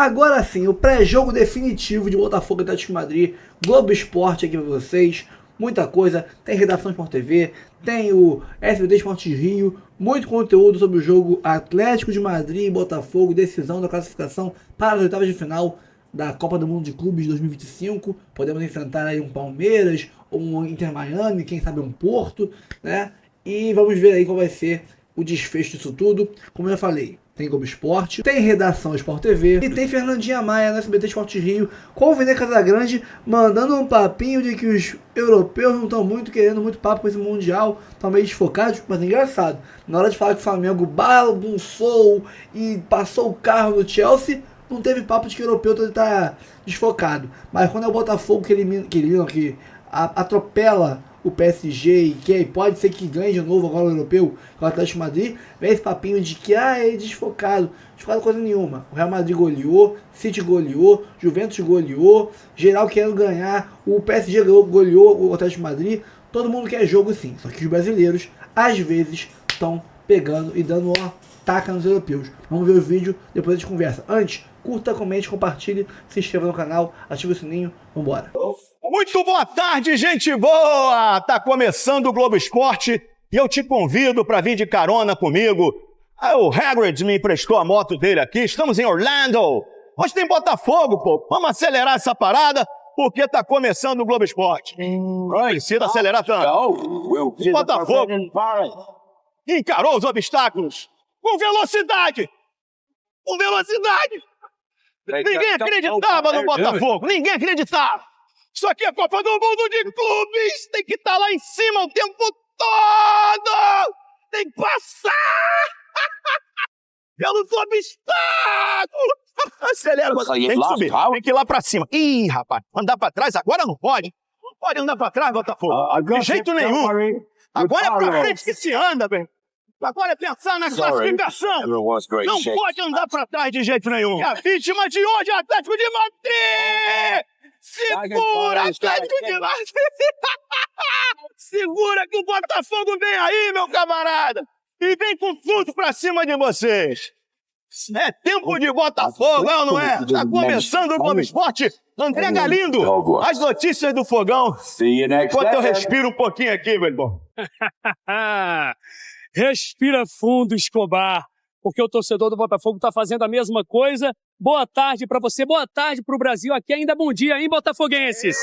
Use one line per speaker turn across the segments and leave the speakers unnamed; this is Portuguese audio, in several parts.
Agora sim, o pré-jogo definitivo de Botafogo e Atlético de Madrid, Globo Esporte aqui pra vocês, muita coisa, tem redação Sport TV, tem o SBT Esporte Rio, muito conteúdo sobre o jogo Atlético de Madrid e Botafogo, decisão da classificação para as oitavas de final da Copa do Mundo de Clubes de 2025, podemos enfrentar aí um Palmeiras, ou um Inter Miami, quem sabe um Porto, né? E vamos ver aí qual vai ser o desfecho disso tudo. Como eu já falei, tem Globo Esporte, tem redação Sport TV e tem Fernandinha Maia no SBT Esporte Rio com o Vene Casagrande mandando um papinho de que os europeus não estão muito querendo muito papo com esse Mundial, estão meio desfocados, mas é engraçado. Na hora de falar que o Flamengo bagunçou e passou o carro no Chelsea, não teve papo de que o europeu está desfocado. Mas quando é o Botafogo que atropela o PSG e que pode ser que ganhe de novo agora o europeu com o Atlético de Madrid, vem esse papinho de que é desfocado. Desfocado coisa nenhuma. O Real Madrid goleou, City goleou, Juventus goleou, geral querendo ganhar, o PSG goleou o Atlético de Madrid. Todo mundo quer jogo sim, só que os brasileiros às vezes estão pegando e dando taca nos europeus. Vamos ver o vídeo, depois a gente conversa. Antes, curta, comente, compartilhe, se inscreva no canal, ative o sininho, vambora.
Muito boa tarde, gente boa! Tá começando o Globo Esporte e eu te convido para vir de carona comigo. O Hagrid me emprestou a moto dele aqui, estamos em Orlando. Hoje tem Botafogo, pô. Vamos acelerar essa parada porque tá começando o Globo Esporte. Precisa acelerar tanto. Botafogo encarou os obstáculos com velocidade. Com velocidade. Ninguém acreditava no Botafogo. Ninguém acreditava. Isso aqui é a Copa do Mundo de Clubes. Tem que estar lá em cima o tempo todo. Tem que passar pelos obstáculos. Acelera. Tem que subir. Tem que ir lá pra cima. Ih, rapaz. Andar pra trás agora não pode. Não pode andar pra trás, Botafogo. De jeito nenhum. Agora é pra frente que se anda, velho. Agora é pensar na classificação. Não pode andar pra trás de jeito nenhum. A vítima de hoje é o Atlético de Madrid. Segura, Atlético de Madrid. Segura que o Botafogo vem aí, meu camarada. E vem com tudo pra cima de vocês. É tempo de Botafogo, é ou não é? Tá começando o Globo Esporte. André Galindo, as notícias do Fogão. Enquanto eu respiro um pouquinho aqui, meu irmão.
Respira fundo, Escobar, porque o torcedor do Botafogo está fazendo a mesma coisa. Boa tarde para você, boa tarde para o Brasil. Aqui ainda bom dia, hein, botafoguenses?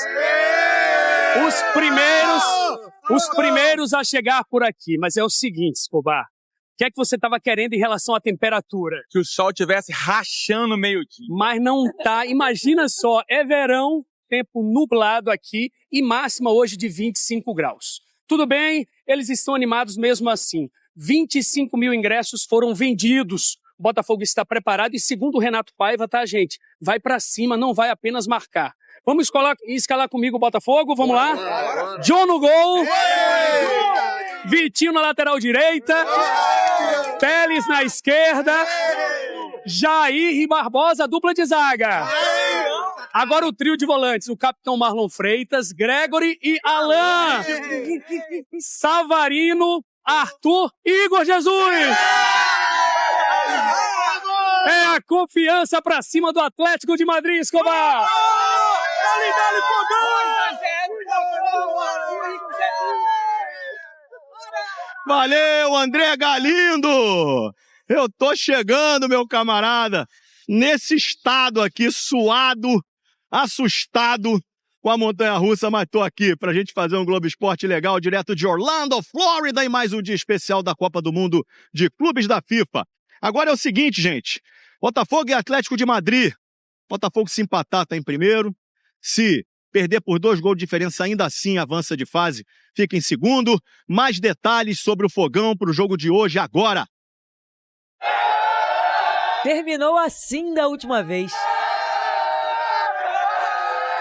Os primeiros a chegar por aqui. Mas é o seguinte, Escobar, o que é que você estava querendo em relação à temperatura?
Que o sol estivesse rachando meio-dia.
Mas não tá. Imagina só, é verão, tempo nublado aqui e máxima hoje de 25 graus. Tudo bem, eles estão animados mesmo assim. 25 mil ingressos foram vendidos. O Botafogo está preparado e, segundo o Renato Paiva, tá, gente? Vai pra cima, não vai apenas marcar. Vamos escalar comigo o Botafogo? Vamos lá? John no gol. Vitinho na lateral direita. Teles na esquerda. Jair e Barbosa, dupla de zaga. Agora o trio de volantes, o capitão Marlon Freitas, Gregory e Alain. Savarino, Arthur e Igor Jesus. É a confiança pra cima do Atlético de Madrid, Escobar. Dale,
Valeu, André Galindo. Eu tô chegando, meu camarada, nesse estado aqui, suado, assustado com a montanha-russa, mas tô aqui pra gente fazer um Globo Esporte legal direto de Orlando, Flórida, e mais um dia especial da Copa do Mundo de Clubes da FIFA. Agora é o seguinte, gente, Botafogo e Atlético de Madrid. Botafogo se empatar tá em primeiro, se perder por 2 gols de diferença ainda assim avança de fase, fica em segundo. Mais detalhes sobre o Fogão pro jogo de hoje agora.
Terminou assim da última vez.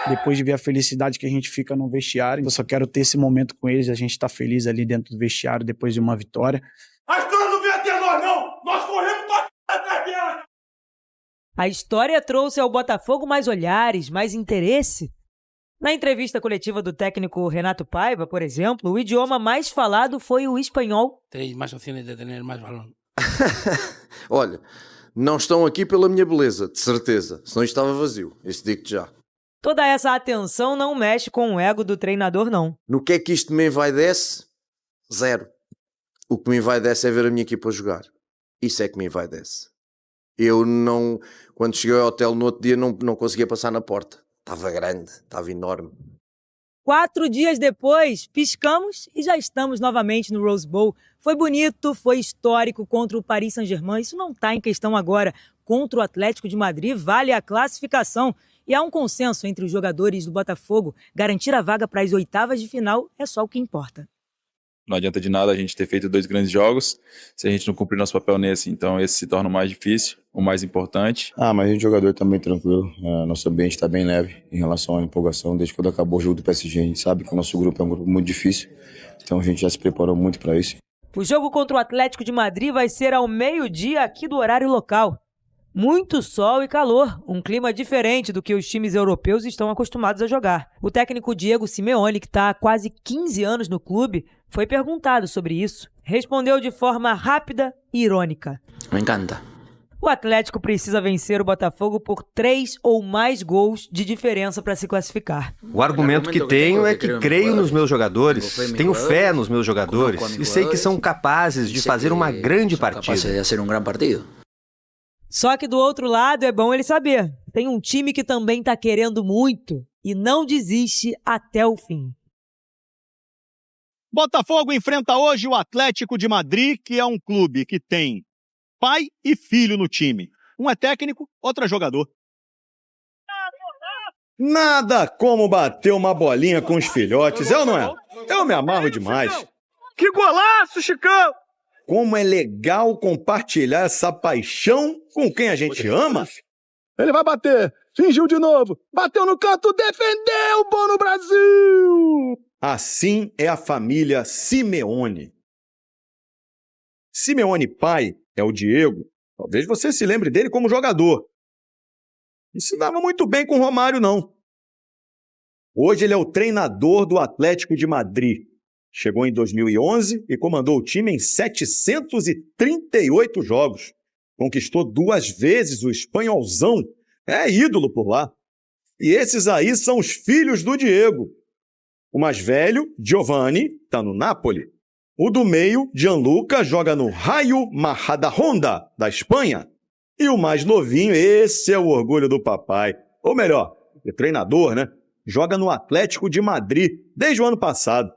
Depois de ver a felicidade que a gente fica no vestiário, eu só quero ter esse momento com eles, a gente tá feliz ali dentro do vestiário depois de uma vitória.
A história não veio até nós, não! Nós corremos pra atrás dela!
A história trouxe ao Botafogo mais olhares, mais interesse. Na entrevista coletiva do técnico Renato Paiva, por exemplo, o idioma mais falado foi o espanhol.
Tenéis mais opções de ter mais balão.
Olha,
Não estão aqui pela minha beleza, de certeza. Senão isto estava vazio, isso digo-te já.
Toda essa atenção não mexe com o ego do treinador, não.
No que é que isto me envaidece? Zero. O que me envaidece é ver a minha equipa jogar. Isso é que me envaidece. Eu não... Quando cheguei ao hotel no outro dia não conseguia passar na porta. Estava grande, estava enorme.
4 dias depois, piscamos e já estamos novamente no Rose Bowl. Foi bonito, foi histórico contra o Paris Saint-Germain. Isso não está em questão agora. Contra o Atlético de Madrid vale a classificação. E há um consenso entre os jogadores do Botafogo. Garantir a vaga para as oitavas de final é só o que importa.
Não adianta de nada a gente ter feito 2 grandes jogos se a gente não cumprir nosso papel nesse. Então esse se torna o mais difícil, o mais importante.
Mas a gente jogador também tranquilo. Nosso ambiente está bem leve em relação à empolgação. Desde quando acabou o jogo do PSG, a gente sabe que o nosso grupo é um grupo muito difícil. Então a gente já se preparou muito para isso.
O jogo contra o Atlético de Madrid vai ser ao meio-dia aqui do horário local. Muito sol e calor, um clima diferente do que os times europeus estão acostumados a jogar. O técnico Diego Simeone, que está há quase 15 anos no clube, foi perguntado sobre isso. Respondeu de forma rápida e irônica.
Me encanta.
O Atlético precisa vencer o Botafogo por 3 ou mais gols de diferença para se classificar.
O argumento que tenho é que creio nos meus jogadores, tenho fé nos meus jogadores e sei que são capazes de fazer uma grande partida.
Só que do outro lado é bom ele saber. Tem um time que também está querendo muito e não desiste até o fim.
Botafogo enfrenta hoje o Atlético de Madrid, que é um clube que tem pai e filho no time. Um é técnico, outro é jogador. Nada como bater uma bolinha com os filhotes, é ou não é? Eu me amarro demais.
Que golaço, Chicão!
Como é legal compartilhar essa paixão com quem a gente ama.
Ele vai bater. Fingiu de novo. Bateu no canto, defendeu, bom no Brasil!
Assim é a família Simeone. Simeone pai é o Diego. Talvez você se lembre dele como jogador. E se dava muito bem com o Romário, não. Hoje ele é o treinador do Atlético de Madrid. Chegou em 2011 e comandou o time em 738 jogos. Conquistou 2 vezes o espanholzão. É ídolo por lá. E esses aí são os filhos do Diego. O mais velho, Giovanni, está no Napoli. O do meio, Gianluca, joga no Rayo Majadahonda, da Espanha. E o mais novinho, esse é o orgulho do papai. Ou melhor, é treinador, né? Joga no Atlético de Madrid desde o ano passado.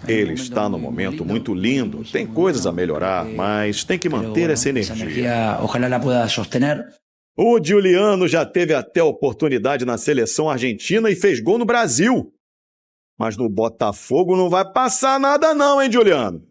Ele está num momento muito lindo, tem coisas a melhorar, mas tem que manter essa energia. O Giuliano já teve até oportunidade na seleção argentina e fez gol no Brasil. Mas no Botafogo não vai passar nada não, hein, Giuliano?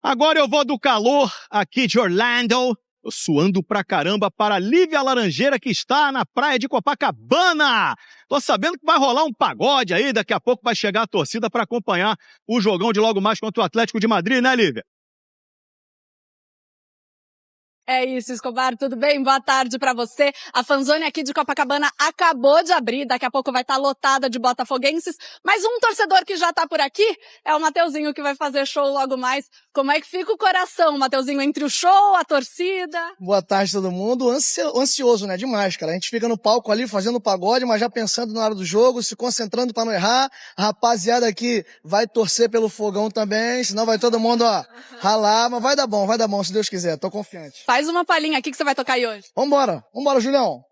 Agora eu vou do calor aqui de Orlando. Tô suando pra caramba para a Lívia Laranjeira, que está na praia de Copacabana. Tô sabendo que vai rolar um pagode aí, daqui a pouco vai chegar a torcida para acompanhar o jogão de logo mais contra o Atlético de Madrid, né, Lívia?
É isso, Escobar, tudo bem? Boa tarde pra você. A fanzone aqui de Copacabana acabou de abrir, daqui a pouco vai estar lotada de botafoguenses, mas um torcedor que já tá por aqui é o Mateuzinho, que vai fazer show logo mais. Como é que fica o coração, Mateuzinho, entre o show, a torcida?
Boa tarde todo mundo, ansioso, né, demais, cara. A gente fica no palco ali fazendo pagode, mas já pensando na hora do jogo, se concentrando pra não errar. A rapaziada aqui vai torcer pelo fogão também, senão vai todo mundo, ó, ralar, mas vai dar bom, se Deus quiser, tô confiante.
Faz uma palhinha aqui que você vai tocar aí hoje.
Vambora, Julião.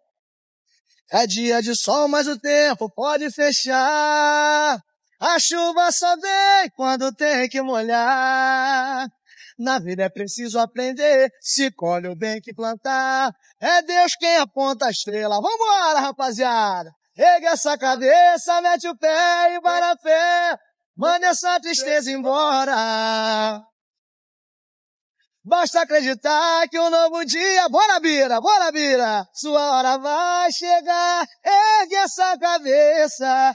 É dia de sol, mas o tempo pode fechar. A chuva só vem quando tem que molhar. Na vida é preciso aprender, se colhe o bem que plantar. É Deus quem aponta a estrela. Vambora, rapaziada. Ergue essa cabeça, mete o pé e vai na fé. Mande essa tristeza embora. Basta acreditar que um novo dia... Bora, Bira! Sua hora vai chegar. Ergue essa cabeça,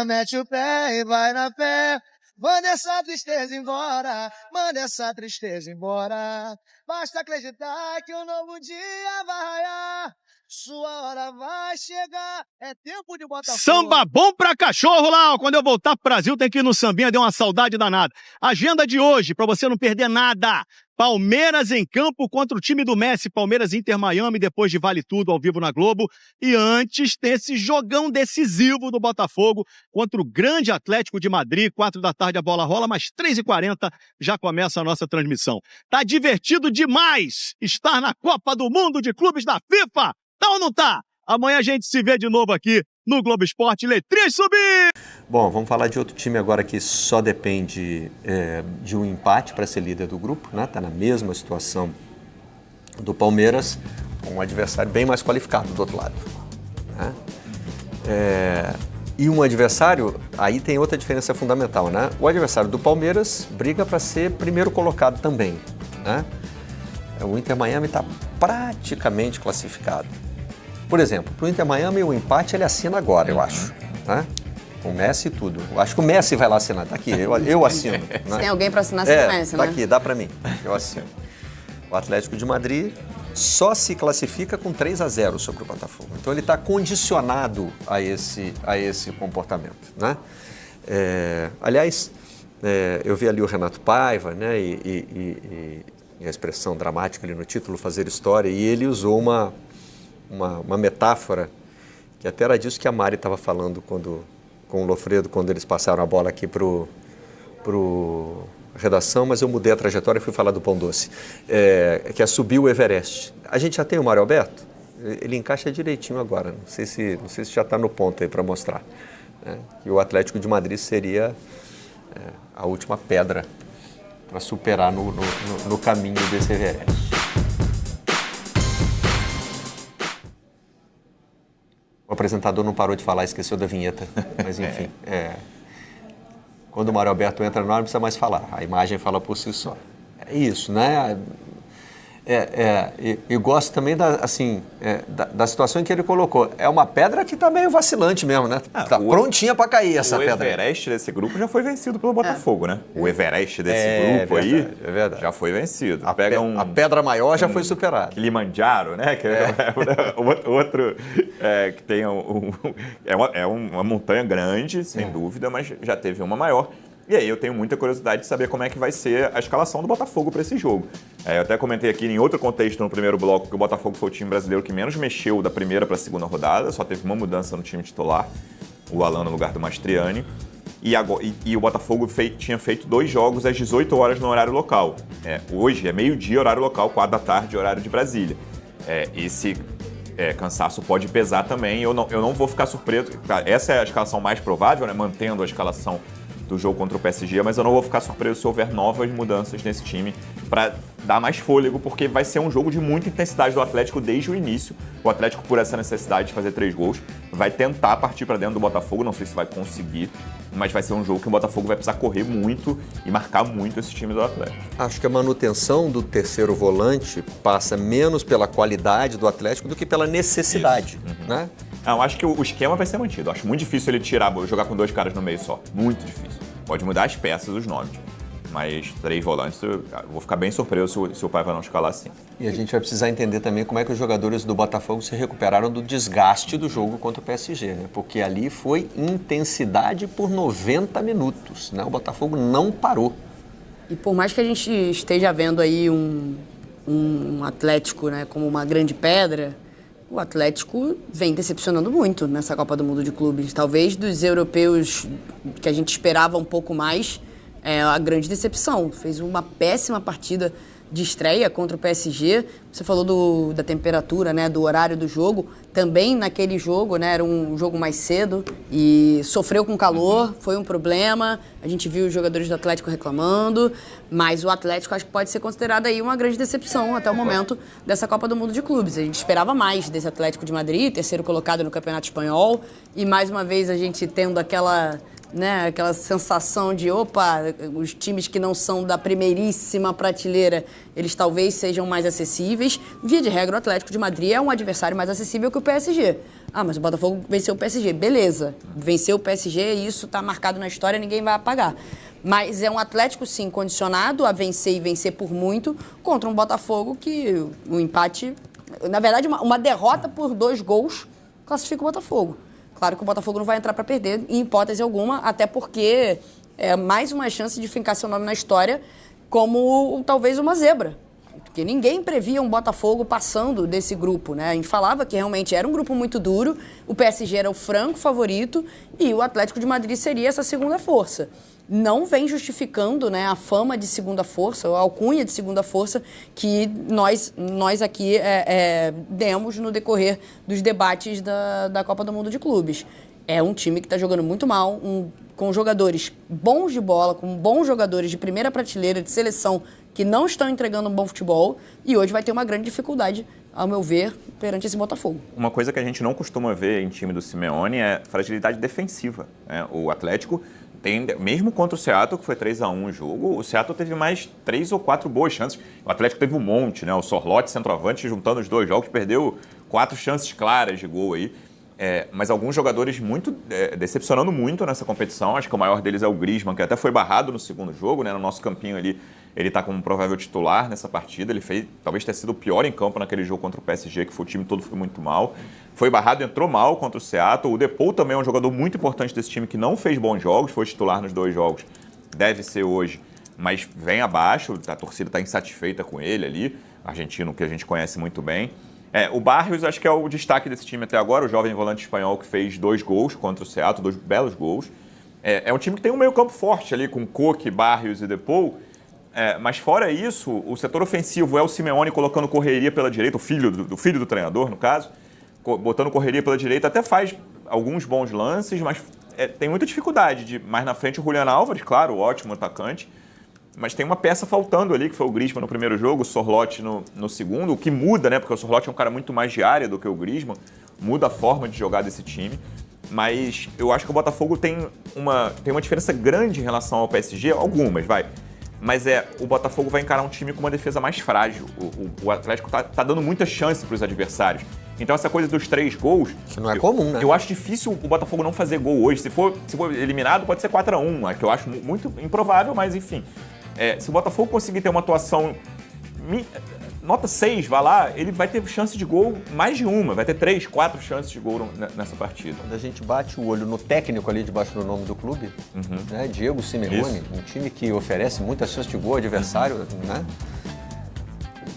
mete o pé e vai na fé. Manda essa tristeza embora, manda essa tristeza embora. Basta acreditar que um novo dia vai raiar. Sua hora vai chegar, é tempo de botar
Samba bom pra cachorro lá, ó. Quando eu voltar pro Brasil tem que ir no sambinha, deu uma saudade danada. Agenda de hoje, pra você não perder nada. Palmeiras em campo contra o time do Messi, Palmeiras Inter Miami, depois de Vale Tudo ao vivo na Globo. E antes tem esse jogão decisivo do Botafogo contra o grande Atlético de Madrid, 4 da tarde a bola rola, mas 3h40 já começa a nossa transmissão. Tá divertido demais estar na Copa do Mundo de Clubes da FIFA. Tá ou não tá? Amanhã a gente se vê de novo aqui no Globo Esporte. Letrinhas subir!
Bom, vamos falar de outro time agora que só depende de um empate para ser líder do grupo, né? Tá na mesma situação do Palmeiras, com um adversário bem mais qualificado do outro lado, né? E um adversário, aí tem outra diferença fundamental, né? O adversário do Palmeiras briga para ser primeiro colocado também, né? O Inter Miami está praticamente classificado. Por exemplo, para o Inter Miami, o empate ele assina agora, eu acho, né? Com o Messi e tudo. Eu acho que o Messi vai lá assinar. Tá aqui, eu assino. Né?
Se tem alguém para assinar, você conhece,
tá
né?
aqui, dá para mim. Eu assino. O Atlético de Madrid só se classifica com 3-0 sobre o Botafogo. Então ele está condicionado a esse comportamento, né? Aliás, eu vi ali o Renato Paiva, né? E a expressão dramática ali no título, fazer história, e ele usou uma metáfora que até era disso que a Mari estava falando com o Lofredo, quando eles passaram a bola aqui pro redação, mas eu mudei a trajetória e fui falar do Pão Doce, que é subir o Everest. A gente já tem o Mário Alberto, ele encaixa direitinho agora, não sei se já está no ponto aí para mostrar, né? Que o Atlético de Madrid seria a última pedra para superar no caminho desse Everest. O apresentador não parou de falar, esqueceu da vinheta, mas enfim. Quando o Mário Alberto entra no ar, não precisa mais falar, a imagem fala por si só. É isso, né? Eu gosto também da situação em que ele colocou. É uma pedra que está meio vacilante mesmo, né? Tá prontinha para cair essa pedra.
O Everest desse grupo já foi vencido pelo Botafogo, né? O Everest desse grupo
verdade.
Já foi vencido.
A pedra maior já foi superada.
Kilimanjaro, né? Que outro que tem uma montanha grande, sem dúvida, mas já teve uma maior. E aí eu tenho muita curiosidade de saber como é que vai ser a escalação do Botafogo para esse jogo. Eu até comentei aqui em outro contexto no primeiro bloco que o Botafogo foi o time brasileiro que menos mexeu da primeira para a segunda rodada, só teve uma mudança no time titular, o Alan no lugar do Mastriani. E o Botafogo tinha feito 2 jogos às 18 horas no horário local. Hoje é meio-dia, horário local, 4 da tarde, horário de Brasília. Esse cansaço pode pesar também. Eu não vou ficar surpreso. Essa é a escalação mais provável, né? Mantendo a escalação do jogo contra o PSG, mas eu não vou ficar surpreso se houver novas mudanças nesse time para dar mais fôlego, porque vai ser um jogo de muita intensidade do Atlético desde o início. O Atlético, por essa necessidade de fazer 3 gols, vai tentar partir para dentro do Botafogo, não sei se vai conseguir, mas vai ser um jogo que o Botafogo vai precisar correr muito e marcar muito esse time do Atlético.
Acho que a manutenção do terceiro volante passa menos pela qualidade do Atlético do que pela necessidade, né?
Eu acho que o esquema vai ser mantido. Eu acho muito difícil ele jogar com 2 caras no meio só. Muito difícil. Pode mudar as peças, os nomes. Mas 3 volantes, eu vou ficar bem surpreso se o Paiva não escalar assim.
E a gente vai precisar entender também como é que os jogadores do Botafogo se recuperaram do desgaste do jogo contra o PSG, né? Porque ali foi intensidade por 90 minutos, né? O Botafogo não parou.
E por mais que a gente esteja vendo aí um Atlético, né, como uma grande pedra, o Atlético vem decepcionando muito nessa Copa do Mundo de Clubes. Talvez dos europeus que a gente esperava um pouco mais, a grande decepção. Fez uma péssima partida de estreia contra o PSG. Você falou da temperatura, né, do horário do jogo. Também naquele jogo, né, era um jogo mais cedo e sofreu com calor, foi um problema. A gente viu os jogadores do Atlético reclamando, mas o Atlético acho que pode ser considerado aí uma grande decepção até o momento dessa Copa do Mundo de Clubes. A gente esperava mais desse Atlético de Madrid, terceiro colocado no Campeonato Espanhol, e mais uma vez a gente tendo aquela né? Aquela sensação de, opa, os times que não são da primeiríssima prateleira, eles talvez sejam mais acessíveis. Via de regra, o Atlético de Madrid é um adversário mais acessível que o PSG. Ah, mas o Botafogo venceu o PSG. Beleza, venceu o PSG, isso está marcado na história, ninguém vai apagar. Mas é um Atlético, sim, condicionado a vencer e vencer por muito, contra um Botafogo que o empate... Na verdade, uma derrota por 2 gols classifica o Botafogo. Claro que o Botafogo não vai entrar para perder, em hipótese alguma, até porque é mais uma chance de fincar seu nome na história como talvez uma zebra. Porque ninguém previa um Botafogo passando desse grupo, né? A gente falava que realmente era um grupo muito duro, o PSG era o franco favorito e o Atlético de Madrid seria essa segunda força. Não vem justificando, né, a fama de segunda força, a alcunha de segunda força que nós aqui demos no decorrer dos debates da Copa do Mundo de Clubes. É um time que está jogando muito mal, com jogadores bons de bola, com bons jogadores de primeira prateleira, de seleção, que não estão entregando um bom futebol e hoje vai ter uma grande dificuldade, ao meu ver, perante esse Botafogo.
Uma coisa que a gente não costuma ver em time do Simeone é fragilidade defensiva, né? O Atlético tem, mesmo contra o Seattle, que foi 3-1 o jogo, o Seattle teve mais 3 ou 4 boas chances. O Atlético teve um monte, né? O Sorloth, centroavante, juntando os 2 jogos, perdeu 4 chances claras de gol aí. Mas alguns jogadores decepcionando muito nessa competição. Acho que o maior deles é o Griezmann, que até foi barrado no segundo jogo, né? No nosso campinho ali, ele está como provável titular nessa partida. Ele fez, talvez tenha sido o pior em campo naquele jogo contra o PSG, que foi o time todo foi muito mal. Foi barrado, entrou mal contra o Seattle. O Depou também é um jogador muito importante desse time que não fez bons jogos, foi titular nos 2 jogos. Deve ser hoje, mas vem abaixo. A torcida está insatisfeita com ele ali, argentino que a gente conhece muito bem. O Barrios acho que é o destaque desse time até agora, o jovem volante espanhol que fez 2 gols contra o Seattle, 2 belos gols. É um time que tem um meio campo forte ali, com Koke, Barrios e Depou. Mas fora isso, o setor ofensivo é o Simeone colocando Correria pela direita, o filho do treinador, no caso, botando Correria pela direita, até faz alguns bons lances, mas tem muita dificuldade. Mais na frente o Julián Álvares, claro, ótimo atacante, mas tem uma peça faltando ali, que foi o Griezmann no primeiro jogo, o Sorloth no segundo, o que muda, né? Porque o Sorloth é um cara muito mais de área do que o Griezmann, muda a forma de jogar desse time. Mas eu acho que o Botafogo tem uma diferença grande em relação ao PSG, algumas, vai. Mas o Botafogo vai encarar um time com uma defesa mais frágil. O Atlético tá dando muita chance para os adversários. Então essa coisa dos 3 gols...
Isso não é comum, né?
Eu acho difícil o Botafogo não fazer gol hoje. Se for eliminado, pode ser 4-1, que eu acho muito improvável, mas enfim. Se o Botafogo conseguir ter uma atuação nota 6, vai lá, ele vai ter chance de gol mais de uma, vai ter 3, 4 chances de gol nessa partida.
Quando a gente bate o olho no técnico ali debaixo do nome do clube, né, Diego Simeone, um time que oferece muita chance de gol ao adversário, né?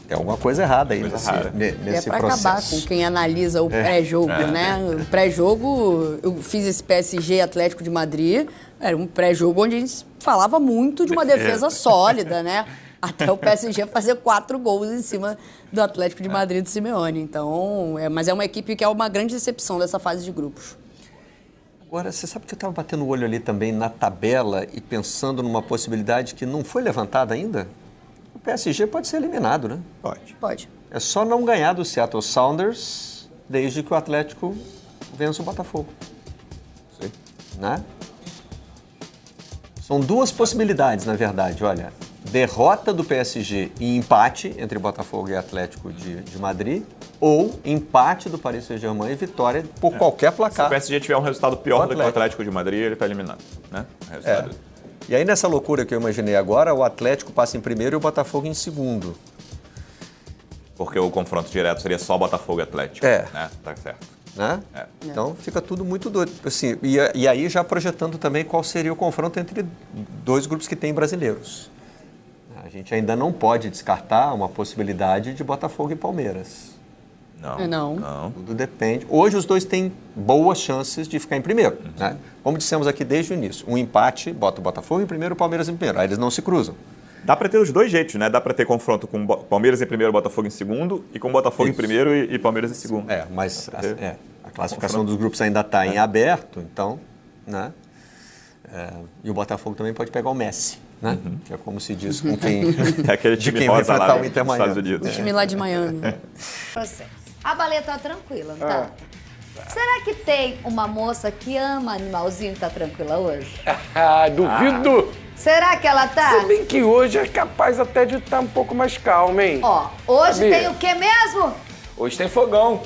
Tem alguma coisa errada aí nesse
pra
processo.
Acabar com quem analisa o pré-jogo, né? O pré-jogo, eu fiz esse PSG Atlético de Madrid, era um pré-jogo onde a gente falava muito de uma defesa sólida, né? Até o PSG fazer 4 gols em cima do Atlético de Madrid do Simeone. Então, mas é uma equipe que é uma grande decepção dessa fase de grupos.
Agora, você sabe que eu estava batendo o olho ali também na tabela e pensando numa possibilidade que não foi levantada ainda? O PSG pode ser eliminado, né?
Pode.
É só não ganhar do Seattle Sounders desde que o Atlético vença o Botafogo.
Sim.
Né? São 2 possibilidades, na verdade, olha. Derrota do PSG e empate entre Botafogo e Atlético de Madrid, ou empate do Paris Saint-Germain e vitória por qualquer placar.
Se o PSG tiver um resultado pior do que o Atlético de Madrid, ele está eliminado, né?
E aí, nessa loucura que eu imaginei agora, o Atlético passa em primeiro e o Botafogo em segundo.
Porque o confronto direto seria só Botafogo e Atlético, né? Tá certo.
Né? Então fica tudo muito doido. Assim, e aí já projetando também qual seria o confronto entre 2 grupos que têm brasileiros. A gente ainda não pode descartar uma possibilidade de Botafogo e Palmeiras.
Não.
Tudo depende. Hoje os 2 têm boas chances de ficar em primeiro. Né? Como dissemos aqui desde o início, um empate bota o Botafogo em primeiro e o Palmeiras em primeiro. Aí eles não se cruzam.
Dá para ter os 2 jeitos, né? Dá para ter confronto com Palmeiras em primeiro, Botafogo em segundo, e com Botafogo em primeiro e Palmeiras em segundo.
Mas a classificação dos grupos ainda está em aberto, então, né? E o Botafogo também pode pegar o Messi, né? Que é como se diz com quem,
aquele time
de quem
rosa
vai enfrentar
lá
o Inter
nos Estados Unidos.
O time lá de Miami.
A baleia tá tranquila, não tá? Será que tem uma moça que ama animalzinho e tá tranquila hoje?
Duvido.
Será que ela tá?
Se bem que hoje é capaz até de estar um pouco mais calma, hein?
Ó, hoje
Sabia?
tem o que mesmo?
Hoje tem fogão.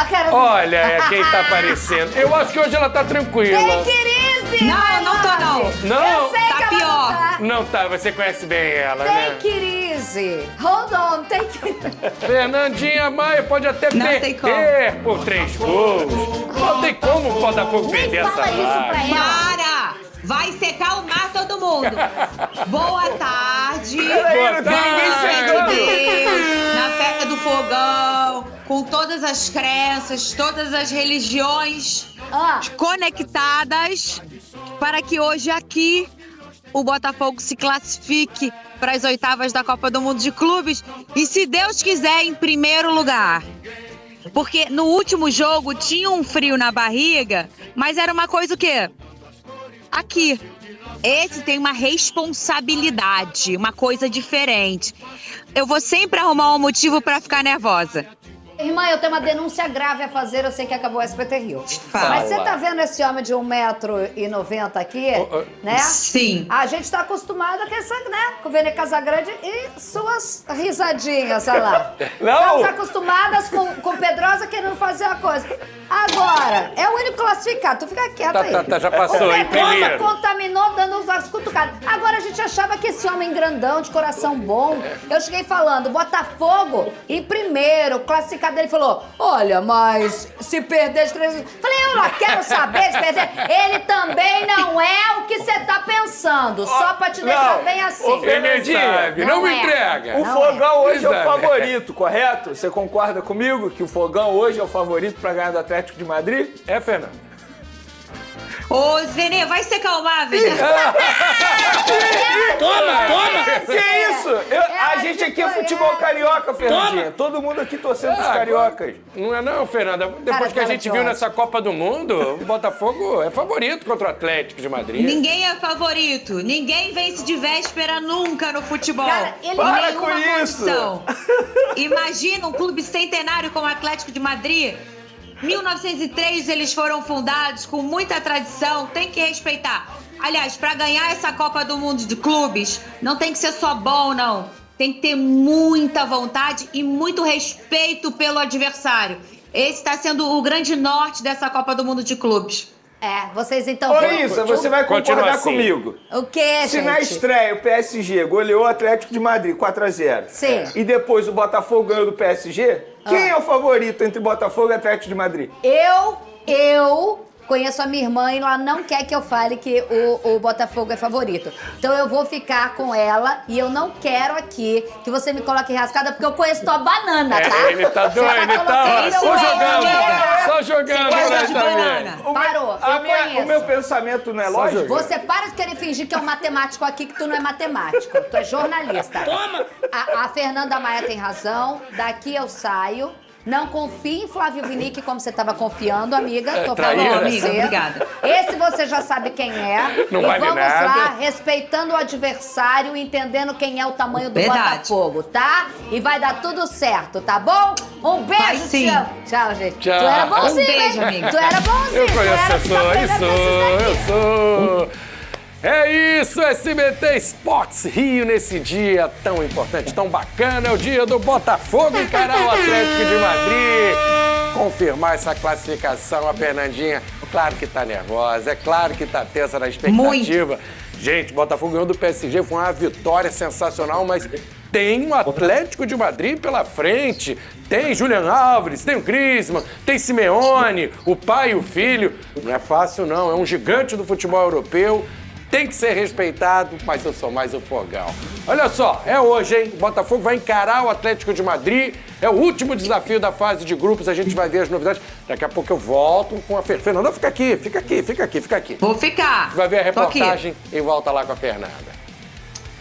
Quero...
Olha quem tá aparecendo. Eu acho que hoje ela tá tranquila.
Tem crise!
Não tô não.
Não?
Eu sei
Tá
que ela
pior.
não tá.
Não tá, você conhece bem ela,
Tem
né?
crise. Hold on, tem crise.
Fernandinha Maia pode até perder por 3 gols. Não tem como o Botafogo perder essa vaga.
Para! Vai secar o mar todo mundo. Boa tarde.
Peraí, não tem ninguém secando.
Na festa do fogão, com todas as crenças, todas as religiões conectadas, para que hoje aqui o Botafogo se classifique para as oitavas da Copa do Mundo de Clubes e, se Deus quiser, em primeiro lugar. Porque no último jogo tinha um frio na barriga, mas era uma coisa o quê? Aqui. Esse tem uma responsabilidade, uma coisa diferente. Eu vou sempre arrumar um motivo pra ficar nervosa.
Irmã, eu tenho uma denúncia grave a fazer, eu sei que acabou o SBT Rio.
Fala.
Mas você tá vendo esse homem de 1,90 m aqui, né?
Sim.
A gente tá acostumado com essa, né? Com o Vene Casagrande e suas risadinhas, olha lá.
Não!
Estamos acostumadas com Pedrosa querendo fazer uma coisa. Agora, é o único classificado, tu fica quieto aí.
Já passou,
o
hein,
Pedrosa
primeiro.
contaminou dando as cutucadas. Agora a gente achava que esse homem grandão, de coração bom, eu cheguei falando, Botafogo em primeiro, classificado. Ele falou, olha, mas se perder de 3... Falei, eu não quero saber de perder. Ele também não é o que você tá pensando, só pra te deixar bem assim.
Ô, Fernandinha, não me entrega.
O Fogão hoje é o favorito, correto? Você concorda comigo que o Fogão hoje é o favorito pra ganhar do Atlético de Madrid?
É, Fernando?
Ô, Zenê, vai se acalmar, Zenê.
Toma! Que isso? A gente aqui é futebol carioca, Fernandinha. Todo mundo aqui torcendo pros cariocas.
Não é não, Fernanda. Depois que a gente viu nessa Copa do Mundo, o Botafogo é favorito contra o Atlético de Madrid.
Ninguém é favorito. Ninguém vence de véspera nunca no futebol.
Cara, ele
para com isso.
Imagina um clube centenário como o Atlético de Madrid. 1903 eles foram fundados com muita tradição, tem que respeitar. Aliás, para ganhar essa Copa do Mundo de Clubes, não tem que ser só bom, não. Tem que ter muita vontade e muito respeito pelo adversário. Esse está sendo o grande norte dessa Copa do Mundo de Clubes.
Vocês então...
Ô, Issa, você vai concordar comigo.
O quê,
Se na estreia o PSG goleou o Atlético de Madrid 4-0.
Sim.
E depois o Botafogo ganhou do PSG, quem é o favorito entre Botafogo e Atlético de Madrid?
Eu conheço a minha irmã e ela não quer que eu fale que o Botafogo é favorito. Então eu vou ficar com ela e eu não quero aqui que você me coloque enrascada porque eu conheço tua banana, tá?
Ele tá doido, ele tá só jogando.
Parou, eu conheço.
O meu pensamento não é lógico?
Você para de querer fingir que é um matemático aqui, que tu não é matemático. Tu é jornalista.
Toma!
A Fernanda Maia tem razão. Daqui eu saio. Não confie em Flávio Vinick como você estava confiando, amiga. Tô falando pra você.
Obrigada.
Esse você já sabe quem é.
Não
e
vale
vamos
nada.
lá, respeitando o adversário, entendendo quem é o tamanho do Botafogo, tá? E vai dar tudo certo, tá bom? Um beijo,
Vai sim.
te amo. Tchau, gente.
Tchau.
Tu era bonzinho,
Um beijo,
hein?
amiga.
Tu era bonzinho.
Eu
tu
conheço
era
essa pessoa, eu sou. É isso, SBT Sports Rio nesse dia tão importante, tão bacana. É o dia do Botafogo encarar o Atlético de Madrid. Confirmar essa classificação, a Fernandinha, claro que tá nervosa, é claro que tá tensa na expectativa. Gente, o Botafogo ganhou do PSG, foi uma vitória sensacional, mas tem um Atlético de Madrid pela frente. Tem Julian Álvares, tem o Griezmann, tem Simeone, o pai e o filho. Não é fácil não, é um gigante do futebol europeu. Tem que ser respeitado, mas eu sou mais o Fogão. Olha só, é hoje, hein? O Botafogo vai encarar o Atlético de Madrid. É o último desafio da fase de grupos. A gente vai ver as novidades. Daqui a pouco eu volto com a Fernanda. Fica aqui.
Vou ficar.
Vai ver a reportagem e volta lá com a Fernanda.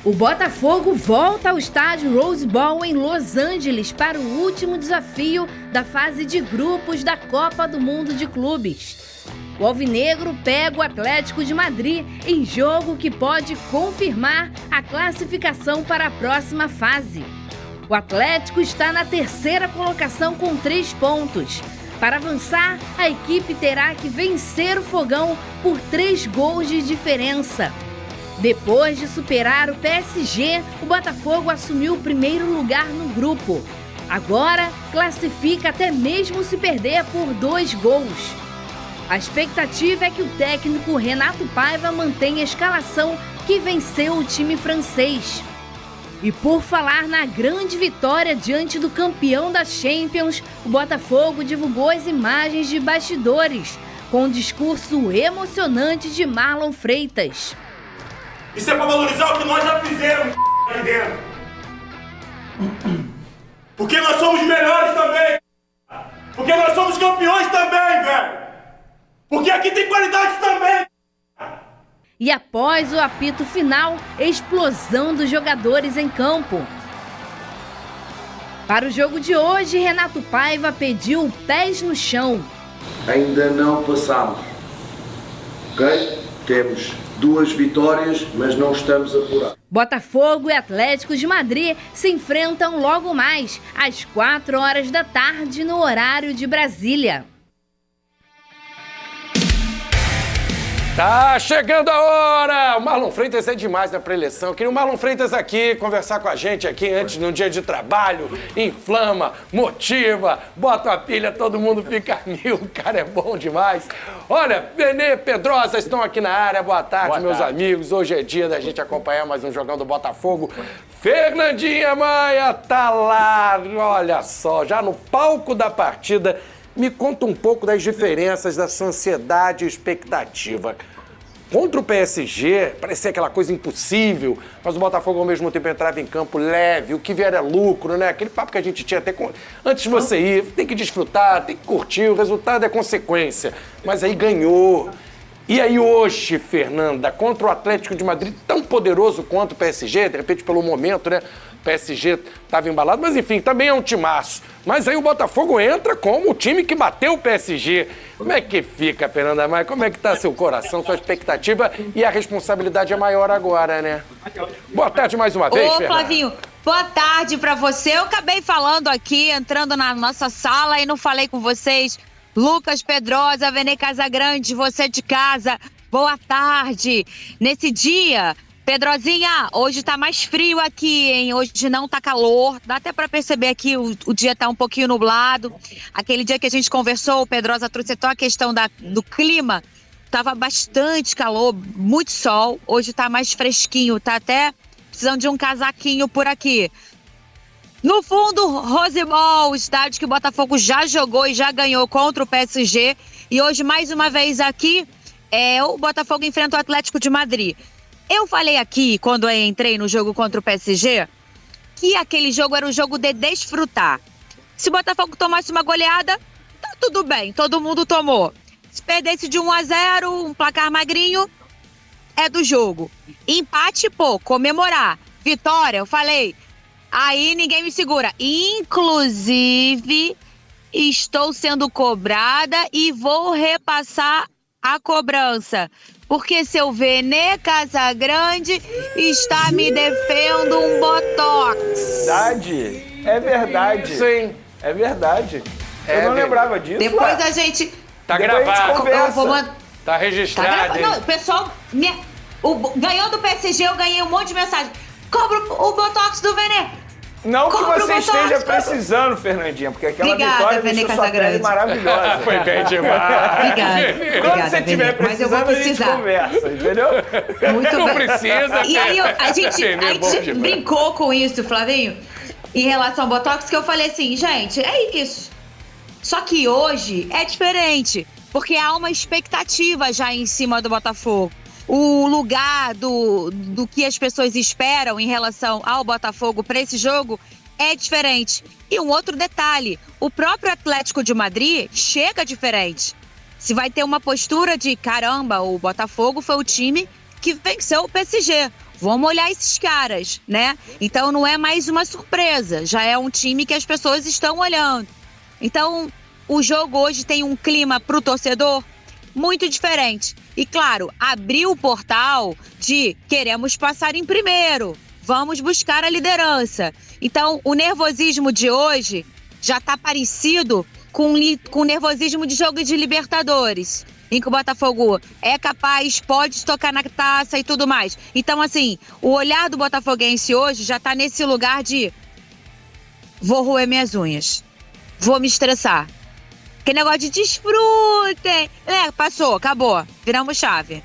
O Botafogo volta ao estádio Rose Bowl em Los Angeles para o último desafio da fase de grupos da Copa do Mundo de Clubes. O alvinegro pega o Atlético de Madrid em jogo que pode confirmar a classificação para a próxima fase. O Atlético está na terceira colocação com 3 pontos. Para avançar, a equipe terá que vencer o Fogão por 3 gols de diferença. Depois de superar o PSG, o Botafogo assumiu o primeiro lugar no grupo. Agora, classifica até mesmo se perder por 2 gols. A expectativa é que o técnico Renato Paiva mantenha a escalação que venceu o time francês. E por falar na grande vitória diante do campeão da Champions, o Botafogo divulgou as imagens de bastidores, com um discurso emocionante de Marlon Freitas.
Isso é pra valorizar o que nós já fizemos aqui dentro. Porque nós somos melhores também. Porque nós somos campeões também, velho. Porque aqui tem qualidade também.
E após o apito final, explosão dos jogadores em campo. Para o jogo de hoje, Renato Paiva pediu pés no chão.
Ainda não passamos, ok? Temos 2 vitórias, mas não estamos apurados.
Botafogo e Atlético de Madrid se enfrentam logo mais, às 4 da tarde, no horário de Brasília.
Tá chegando a hora! O Marlon Freitas é demais na pré-eleição. Queria o Marlon Freitas aqui, conversar com a gente aqui antes, no dia de trabalho. Inflama, motiva, bota a pilha, todo mundo fica mil. O cara é bom demais. Olha, Benê, Pedrosa estão aqui na área. Boa tarde, meus amigos. Hoje é dia da gente acompanhar mais um jogão do Botafogo. Fernandinha Maia tá lá, olha só, já no palco da partida. Me conta um pouco das diferenças da sua ansiedade e expectativa. Contra o PSG, parecia aquela coisa impossível, mas o Botafogo ao mesmo tempo entrava em campo leve, o que vier é lucro, né? Aquele papo que a gente tinha até antes de você ir, tem que desfrutar, tem que curtir, o resultado é consequência. Mas aí ganhou. E aí hoje, Fernanda, contra o Atlético de Madrid, tão poderoso quanto o PSG, de repente pelo momento, né? O PSG estava embalado, mas enfim, também é um timaço. Mas aí o Botafogo entra como o time que bateu o PSG. Como é que fica, Fernanda Maia? Como é que tá seu coração, sua expectativa? E a responsabilidade é maior agora, né? Boa tarde mais uma vez, Fernanda.
Ô, Flavinho, boa tarde pra você. Eu acabei falando aqui, entrando na nossa sala e não falei com vocês. Lucas Pedrosa, Benê Casagrande, você de casa, boa tarde. Nesse dia... Pedrozinha, hoje tá mais frio aqui, hein? Hoje não tá calor. Dá até pra perceber que o dia tá um pouquinho nublado. Aquele dia que a gente conversou, o Pedrosa trouxe a questão do clima. Tava bastante calor, muito sol. Hoje tá mais fresquinho, tá até precisando de um casaquinho por aqui. No fundo, Rosemont, o estádio que o Botafogo já jogou e já ganhou contra o PSG. E hoje, mais uma vez aqui, o Botafogo enfrenta o Atlético de Madrid. Eu falei aqui, quando eu entrei no jogo contra o PSG, que aquele jogo era um jogo de desfrutar. Se o Botafogo tomasse uma goleada, tá tudo bem, todo mundo tomou. Se perdesse de 1-0, um placar magrinho, é do jogo. Empate, pô, comemorar. Vitória, eu falei, aí ninguém me segura. Inclusive, estou sendo cobrada e vou repassar a cobrança. Porque seu Benê Casagrande está me devendo um botox.
Verdade. É verdade.
Sim.
É verdade. Eu não lembrava disso.
Depois a gente...
Tá
Depois
gravado.
a gente
Tá registrado.
Não, o pessoal... ganhou do PSG, eu ganhei um monte de mensagem. Cobra o botox do Benê.
Não que
Cobra
você
o
esteja
botox,
precisando, Fernandinha, porque aquela
Obrigada,
vitória
Benê
deixou sua pele maravilhosa.
Foi bem demais.
Quando você estiver precisando, a gente conversa, entendeu?
Muito
Não
bem.
precisa.
E aí a gente brincou com isso, Flavinho, em relação ao botox, que eu falei assim, gente, é isso. Só que hoje é diferente, porque há uma expectativa já em cima do Botafogo. O lugar do que as pessoas esperam em relação ao Botafogo para esse jogo é diferente. E um outro detalhe, o próprio Atlético de Madrid chega diferente. Se vai ter uma postura de, caramba, o Botafogo foi o time que venceu o PSG. Vamos olhar esses caras, né? Então não é mais uma surpresa, já é um time que as pessoas estão olhando. Então o jogo hoje tem um clima para o torcedor muito diferente. E claro, abriu o portal de queremos passar em primeiro, vamos buscar a liderança. Então o nervosismo de hoje já está parecido com nervosismo de jogo de Libertadores, em que o Botafogo é capaz, pode tocar na taça e tudo mais. Então, assim, o olhar do botafoguense hoje já tá nesse lugar de vou roer minhas unhas, vou me estressar. Que negócio de desfrutem. Passou, acabou, viramos chave.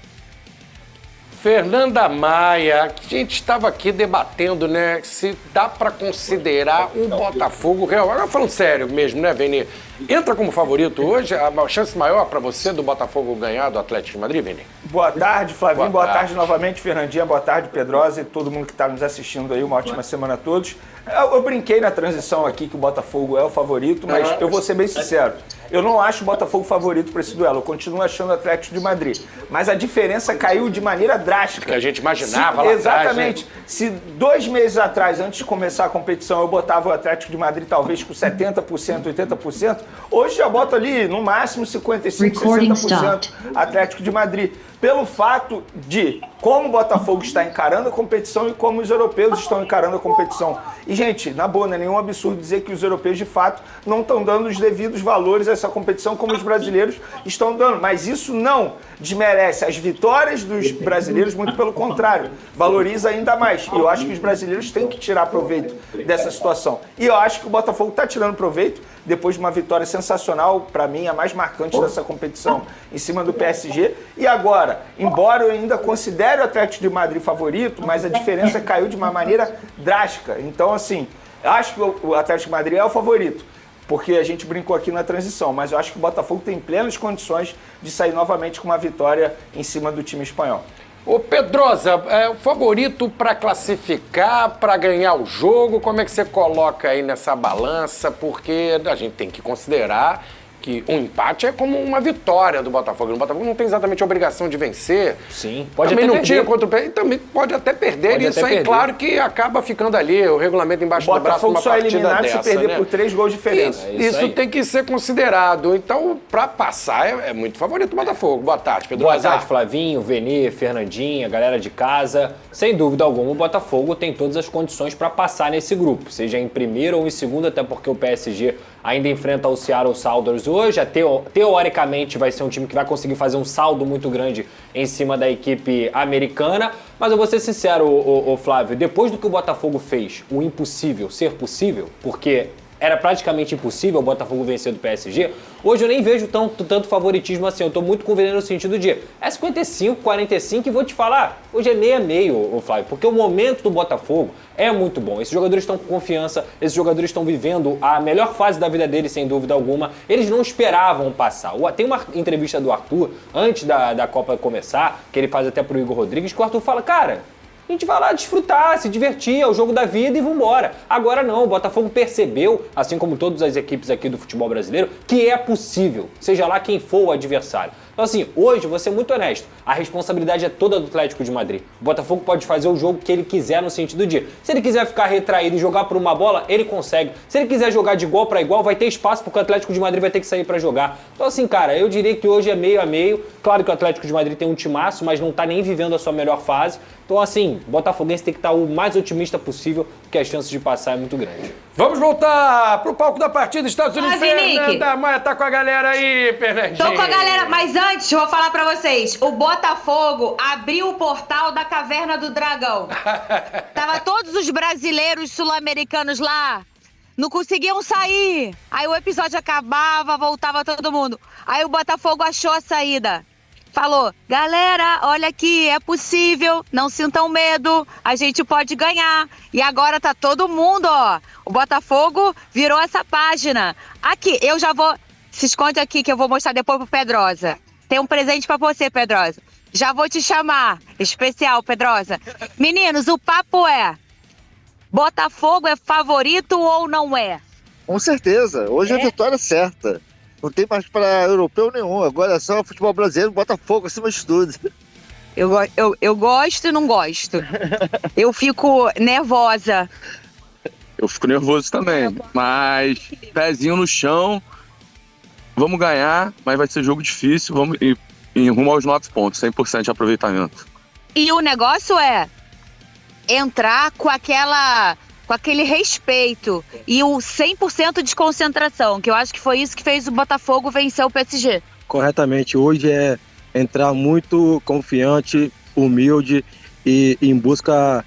Fernanda Maia, que a gente estava aqui debatendo, né, se dá para considerar o Botafogo real. Agora falando sério mesmo, né, Vini? Entra como favorito hoje? A chance maior para você do Botafogo ganhar do Atlético de Madrid, Vini?
Boa tarde, Flavinho. Boa tarde novamente, Fernandinha. Boa tarde, Pedrosa e todo mundo que está nos assistindo aí. Uma ótima semana a todos. Eu brinquei na transição aqui que o Botafogo é o favorito, mas eu vou ser bem sincero. Eu não acho o Botafogo favorito para esse duelo. Eu continuo achando o Atlético de Madrid. Mas a diferença caiu de maneira drástica.
Que a gente imaginava lá
exatamente.
atrás, né?
Se 2 meses atrás, antes de começar a competição, eu botava o Atlético de Madrid talvez com 70%, 80%, hoje já boto ali no máximo 55%, 60% Atlético de Madrid. Pelo fato de como o Botafogo está encarando a competição e como os europeus estão encarando a competição. E, gente, na boa, não é nenhum absurdo dizer que os europeus, de fato, não estão dando os devidos valores a essa competição como os brasileiros estão dando. Mas isso não desmerece as vitórias dos brasileiros, muito pelo contrário, valoriza ainda mais. E eu acho que os brasileiros têm que tirar proveito dessa situação. E eu acho que o Botafogo está tirando proveito depois de uma vitória sensacional, para mim, a mais marcante dessa competição, em cima do PSG. E agora, embora eu ainda considere o Atlético de Madrid favorito, mas a diferença caiu de uma maneira drástica. Então, assim, eu acho que o Atlético de Madrid é o favorito, porque a gente brincou aqui na transição, mas eu acho que o Botafogo tem plenas condições de sair novamente com uma vitória em cima do time espanhol.
Ô Pedrosa, o favorito para classificar, para ganhar o jogo, como é que você coloca aí nessa balança? Porque a gente tem que considerar que um empate é como uma vitória do Botafogo. O Botafogo não tem exatamente a obrigação de vencer.
Sim, pode
também
até
não
perder.
tinha contra o pé, e também pode até perder.
Pode
Isso
até
aí,
perder.
claro que acaba ficando ali, o regulamento embaixo do braço numa
só
partida
eliminado
dessa,
se perder
né?
por 3 gols de diferença.
Isso tem que ser considerado. Então, para passar, é muito favorito o Botafogo. Boa tarde, Pedro.
Boa tarde, Flavinho, Veni, Fernandinha, galera de casa. Sem dúvida alguma, o Botafogo tem todas as condições para passar nesse grupo, seja em primeiro ou em segundo, até porque o PSG ainda enfrenta o Seattle Sounders hoje. Teoricamente vai ser um time que vai conseguir fazer um saldo muito grande em cima da equipe americana. Mas eu vou ser sincero, ô Flávio, depois do que o Botafogo fez, o impossível ser possível, porque era praticamente impossível o Botafogo vencer do PSG, hoje eu nem vejo tanto favoritismo assim. Eu tô muito conveniente no sentido de 55, 45 e vou te falar, hoje é meio a meio, ô Flávio, porque o momento do Botafogo é muito bom. Esses jogadores estão com confiança, esses jogadores estão vivendo a melhor fase da vida deles, sem dúvida alguma. Eles não esperavam passar. Tem uma entrevista do Arthur, antes da Copa começar, que ele faz até pro Igor Rodrigues, que o Arthur fala, cara, a gente vai lá desfrutar, se divertir, é o jogo da vida e vambora. Agora não, o Botafogo percebeu, assim como todas as equipes aqui do futebol brasileiro, que é possível, seja lá quem for o adversário. Então assim, hoje, vou ser muito honesto, a responsabilidade é toda do Atlético de Madrid. O Botafogo pode fazer o jogo que ele quiser no sentido de, se ele quiser ficar retraído e jogar por uma bola, ele consegue. Se ele quiser jogar de igual para igual, vai ter espaço porque o Atlético de Madrid vai ter que sair para jogar. Então assim, cara, eu diria que hoje é meio a meio. Claro que o Atlético de Madrid tem um timaço, mas não tá nem vivendo a sua melhor fase. Então assim, o Botafoguense tem que estar o mais otimista possível, porque as chances de passar é muito grande.
Vamos voltar pro palco da partida, Estados Unidos.
Vinique.
Fernanda Maia tá com a galera aí, Fernandinho.
Tô com a galera, mas antes eu vou falar pra vocês. O Botafogo abriu o portal da Caverna do Dragão. Tava todos os brasileiros sul-americanos lá. Não conseguiam sair. Aí o episódio acabava, voltava todo mundo. Aí o Botafogo achou a saída. Falou, galera, olha aqui, é possível, não sintam medo, a gente pode ganhar. E agora tá todo mundo, ó. O Botafogo virou essa página. Aqui, eu já vou... Se esconde aqui que eu vou mostrar depois pro Pedrosa. Tem um presente pra você, Pedrosa. Já vou te chamar. Especial, Pedrosa. Meninos, o papo é... Botafogo é favorito ou não é?
Com certeza. Hoje é a vitória certa. Não tem mais para europeu nenhum. Agora é só futebol brasileiro, Botafogo acima de tudo.
Eu gosto e não gosto. Eu fico nervosa.
Eu fico nervoso também. Mas pezinho no chão. Vamos ganhar, mas vai ser jogo difícil. Vamos ir rumo aos 9 pontos, 100% de aproveitamento.
E o negócio é entrar com aquela com aquele respeito e o 100% de concentração, que eu acho que foi isso que fez o Botafogo vencer o PSG.
Corretamente, hoje é entrar muito confiante, humilde e em busca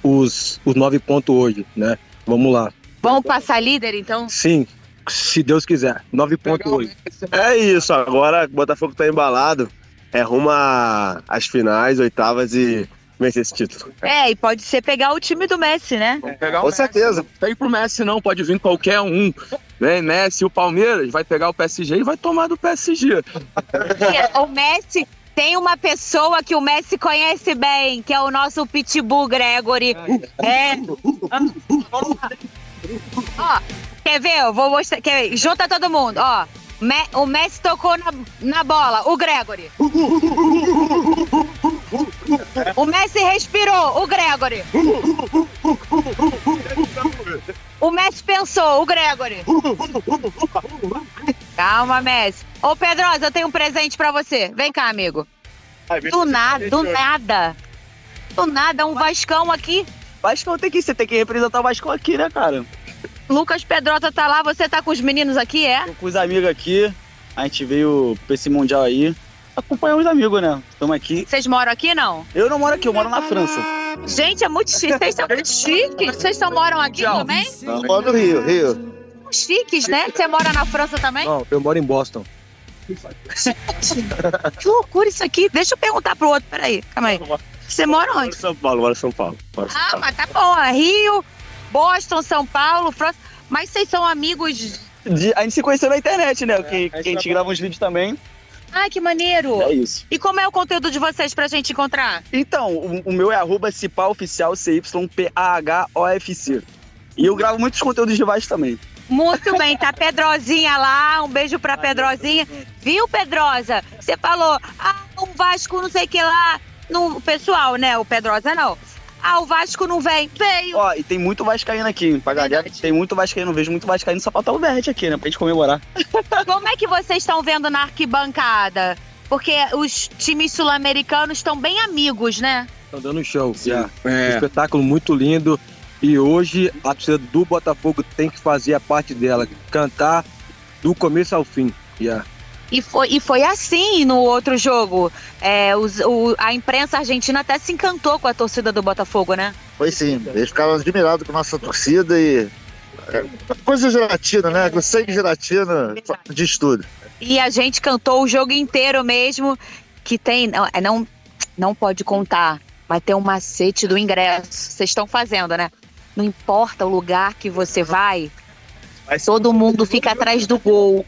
os 9 pontos hoje, né? Vamos lá.
Vamos passar líder, então?
Sim, se Deus quiser. 9 pontos hoje.
É isso, agora o Botafogo tá embalado, rumo às finais, oitavas e vencer esse título.
E pode ser pegar o time do Messi, né?
Com certeza. Pega pro Messi não, pode vir qualquer um. Vem Messi, o Palmeiras vai pegar o PSG e vai tomar do PSG.
O Messi... Tem uma pessoa que o Messi conhece bem, que é o nosso Pitbull Gregory. Ó, quer ver? Eu vou mostrar. Quer ver? Junta todo mundo, ó. O Messi tocou na bola, o Gregory. O Messi respirou, o Gregory. O Messi pensou, o Gregory. Calma, Messi. Ô, Pedrosa, eu tenho um presente pra você. Vem cá, amigo. Do nada, um Vascão aqui.
Vascão você tem que representar o Vascão aqui, né, cara?
Lucas Pedrosa tá lá, você tá com os meninos aqui, é?
Tô com os amigos aqui, a gente veio pra esse Mundial aí, acompanhar os amigos, né? Estamos aqui.
Vocês moram aqui, não?
Eu não moro aqui, eu moro na França.
Gente, é muito chique, vocês são muito chiques. Vocês só moram aqui também?
Eu moro no Rio.
Chiques, né? Você mora na França também?
Não, eu moro em Boston.
Que loucura isso aqui. Deixa eu perguntar pro outro, peraí, calma aí. Você mora onde?
Moro em São Paulo.
Mas tá bom, é Rio, Boston, São Paulo, França. Mas vocês são amigos...
A gente se conheceu na internet, né? Que a gente grava uns vídeos também.
Ah, que maneiro.
É isso.
E como é o conteúdo de vocês pra gente encontrar?
Então, o meu é @cipaoficial, CYPAHOFC. E eu gravo muitos conteúdos de Vasco também.
Muito bem, tá Pedrosinha lá, um beijo pra Pedrosinha. Viu, Pedrosa? Você falou, o Vasco não sei o que lá. No pessoal, né? O Pedrosa não. O Vasco não vem. Veio.
Ó, e tem muito vascaíno aqui, pra galera. Tem muito vascaíno, vejo muito vascaíno, só falta o Verde aqui, né? Pra gente comemorar.
Como é que vocês estão vendo na arquibancada? Porque os times sul-americanos estão bem amigos, né?
Estão dando show. Um espetáculo muito lindo. E hoje a torcida do Botafogo tem que fazer a parte dela, cantar do começo ao fim.
E foi assim no outro jogo. A imprensa argentina até se encantou com a torcida do Botafogo, né?
Foi sim. Eles ficaram admirados com a nossa torcida e... coisa gelatina, né? Sangue gelatina diz tudo.
E a gente cantou o jogo inteiro mesmo, que tem... Não pode contar, mas tem um macete do ingresso. Vocês estão fazendo, né? Não importa o lugar que você vai, todo mundo fica atrás do gol.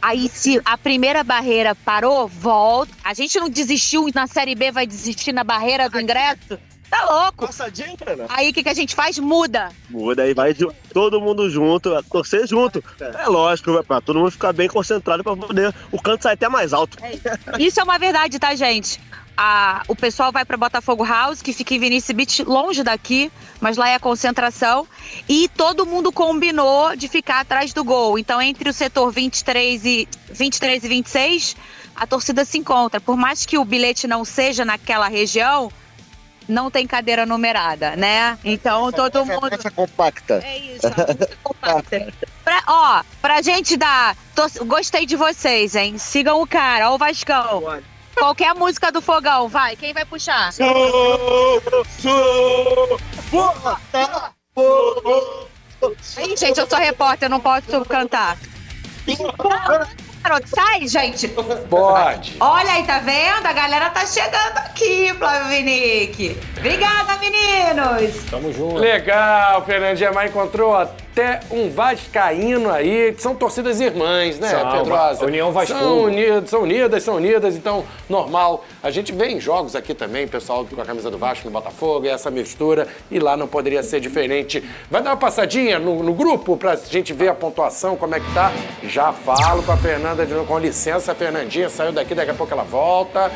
Aí, se a primeira barreira parou, volta. A gente não desistiu na Série B, vai desistir na barreira do ingresso? Tá louco.
Passadinha, cara.
Aí, o que a gente faz? Muda.
Muda, aí vai todo mundo junto, torcer junto. É lógico, pra todo mundo ficar bem concentrado pra poder o canto sair até mais alto.
Isso é uma verdade, tá, gente? O pessoal vai para Botafogo House, que fica em Venice Beach, longe daqui, mas lá é a concentração. E todo mundo combinou de ficar atrás do gol. Então, entre o setor 23 e 26, a torcida se encontra. Por mais que o bilhete não seja naquela região, não tem cadeira numerada, né? Então, todo mundo...
Essa compacta.
É isso, compacta. Pra gente dar... Gostei de vocês, hein? Sigam o cara, ó o Vascão. Qualquer música do Fogão, vai. Quem vai puxar? Aí, gente, eu sou repórter, eu não posso cantar. Garoto, sai, gente.
Pode.
Olha aí, tá vendo? A galera tá chegando aqui, Flávio Vinick. Obrigada, meninos.
Tamo junto.
Legal, Fernandinha, mas encontrou até um vascaíno aí, que são torcidas irmãs, né, Pedrosa?
União Vasco.
São unidas, então, normal. A gente vê em jogos aqui também, pessoal com a camisa do Vasco, no Botafogo, essa mistura, e lá não poderia ser diferente. Vai dar uma passadinha no grupo pra gente ver a pontuação, como é que tá? Já falo com a Fernanda de novo, com licença, a Fernandinha saiu daqui, daqui a pouco ela volta.